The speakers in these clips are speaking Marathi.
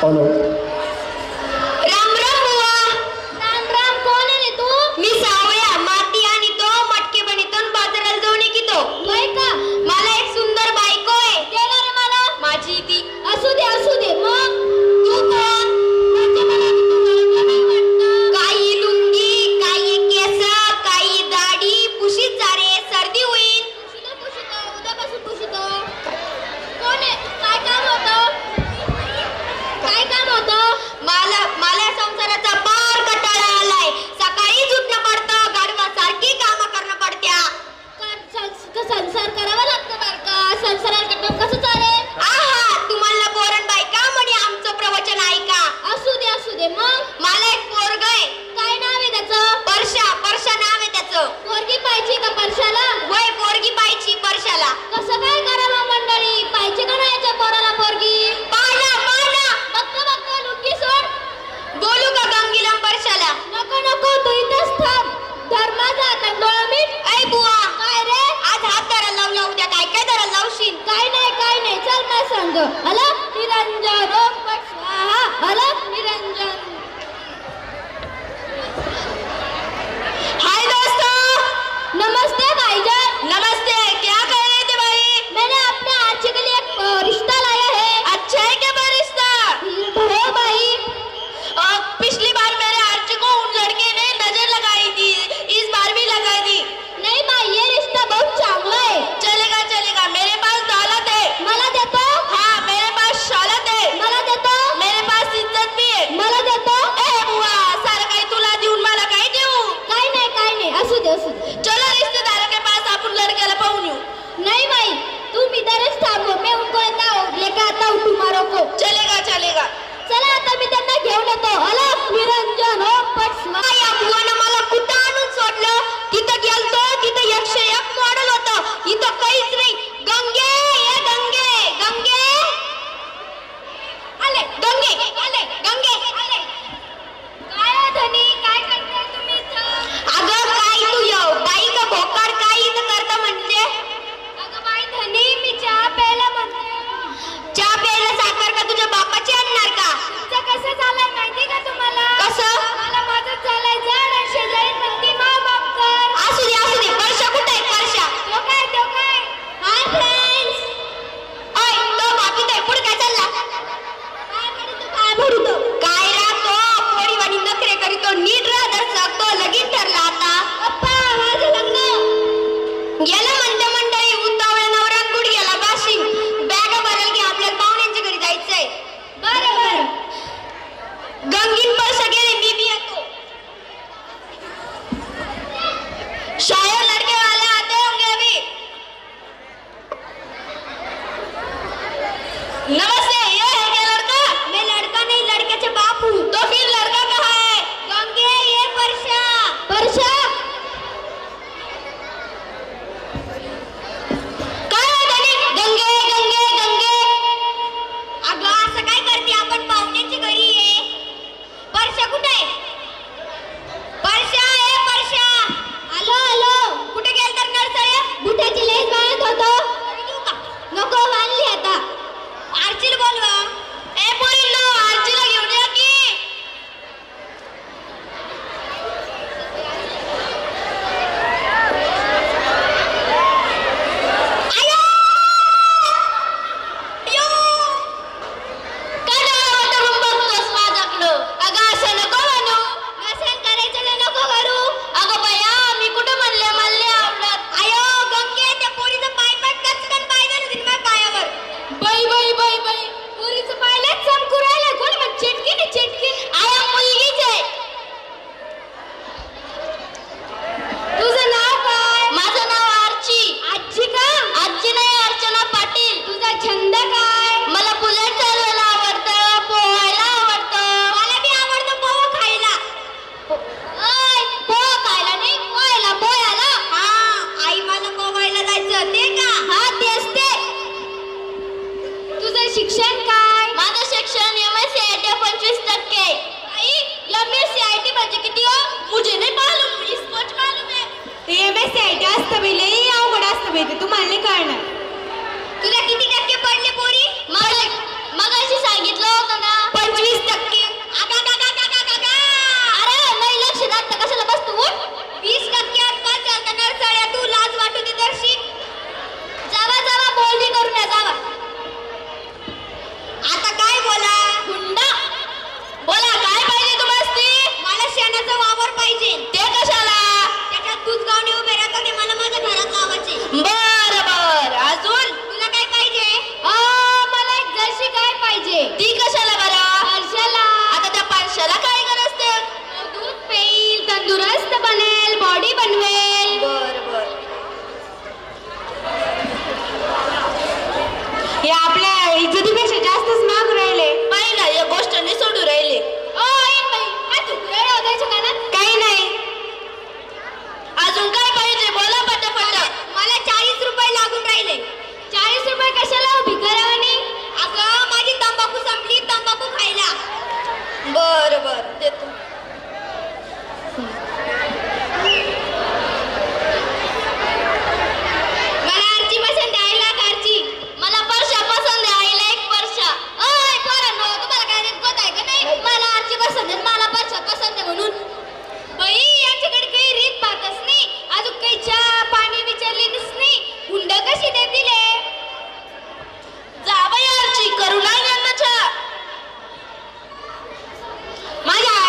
हॅलो. राम राम बुवा. राम राम. कोण आहे रे तू? मी सावया माती आणि तो मटके बनितून बाजाराला जाऊन येतो. होय का? मला एक सुंदर बायको आहे. दे ना रे मला. माझी ती. असू दे असू दे. मग तू कोण? म्हणजे मला तू ओळखलं नाही वाटतं. काही लुंगी, काही केस, काही दाढी. पुशीत जा रे, सर्दी होईल. पुशीतो उद्यापासून पुशीतो. कोण आहे? काय काम होतं? काय काम होतं? मला संसाराचा फार कंटाळा आलाय. सकाळीच उठणं पडतं, गाढवासारखी कामं करणं पडत्या. संसार करावा लागतो बरं का. संसारात कसं चालेल? आहा, तुम्हाला पोरण बायका म्हणे आमचं प्रवचन ऐका. असू दे मग. मला एक पोरग आहे. काय नाव आहे त्याचं? परशा नाव आहे त्याचं. पोरगी पाहिजे का परशाला? वय पोरगी पाहिजे परशाला. कसं काय करावं मंडळी? पाहिजे का नाही याच्या पोराला पोरगी? पाहना बघतो लुंगी सोड. बोलू का गंगीला परशाला? नको तू इथेच थांब. धर्माचा आता डोळा मीठ. ऐ बुवा. काय रे? आज हात धरायला लावला, उद्या काय धरायला लावशील? काय नाही चल ना संग. अलग निरंजन ओम पट स्वाहा. अलग निरंजन. हाय दोस्तों. नमस्ते भाईजान. नमस्ते. क्या कर रहे थे भाई? मैंने अपने आर्ची के लिए एक रिश्ता लाया है. अच्छा है क्या रिश्ता? हो भाई. पिछली बार मेरे आर्ची को उन लड़के ने नजर लगाई थी, इस बार भी लगा दी. नहीं भाई, ये रिश्ता बहुत चांगला है. चलेगा. मेरे पास दौलत है. मला देतो? हाँ, मेरे पास शौलत है. मला देतो? मेरे पास इज्जत भी है. मला देतो? ए बुआ, सारं काही तुला देऊन मला काय देऊ? काय नाही. असू दे. चलो रिश्तेदारों के पास आपण लड़केला पाहून येऊ. नहीं भाई, तुम इधरच थांबो. मैं उनको लेकर आता हूँ तुम्हारों को. चलेगा. चला आता मी त्यांना घेऊन येतो. अलग निरंजन ओम पट स्वाहा. या बुवानं मला कुठं आणून सोडलं? तिथं गेलतो, तिथं 101 मॉडेल होतं. इथं काहीच नाही. गंगे आले. काय धनी, काय करताय तुम्ही इथं? अगं काय तू बाई का भोकाड काय इथं करता म्हणजे? अगं बाई धनी, मी चहा प्यायला म्हणते. चहा प्यायला साखर का तुझ्या बापाची आणणार का? तुमचं कसं झालंय माहिती का तुम्हाला? कसं? मला मदत झालंय जड आणि शेजारी म्हणती माफ कर. असू दे. परशा कुठे आहे? परशा तो काय? Hi friends. ओय, तो बापी ते पुढे काय चालला? काय भरतो? काय राहतो? पोरीवाणी नखरे करीतो. नीट राहत सकतो. लगीन ठरला आता. पप्पा, माझं लग्न गेलं म्हणते मंडळी. उतावळ्या नवऱ्यात कुठे गेला बाशिंग. बॅगा भरायला की आपल्याला पाहुण्यांच्या घरी जायचंय. बरं. गंगीन परशा गेले, मी भी येतो. शायर लड़के वाले आते होंगे अभी. नमस्ते. ये है क्या लड़का? मैं लड़का नहीं, लड़के से बाप हूँ. तो फिर लड़का कहाँ है? गंगे, ये परशा. काय धनी? गंगे. अगं असं काय करते? आपण पाहुण्यांच्या घरी ये.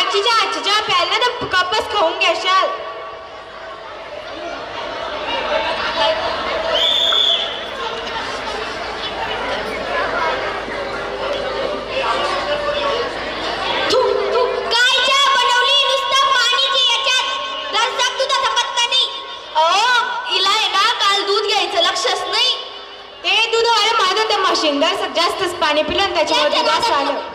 आजीच्या आजीच्या प्यायला तर कपच खाऊन घ्याशाल. तू काय चहा बनवली? नुसतं पाणीची याच्यात रस टाक, दुधाचा पत्ता नाही. हिला आहे ना काल दूध घ्यायचं लक्षच नाही. ते दूध वाले माझं त्या मशीनदार जास्तच पाणी पिलं आणि त्याच्यामध्ये रस आलं.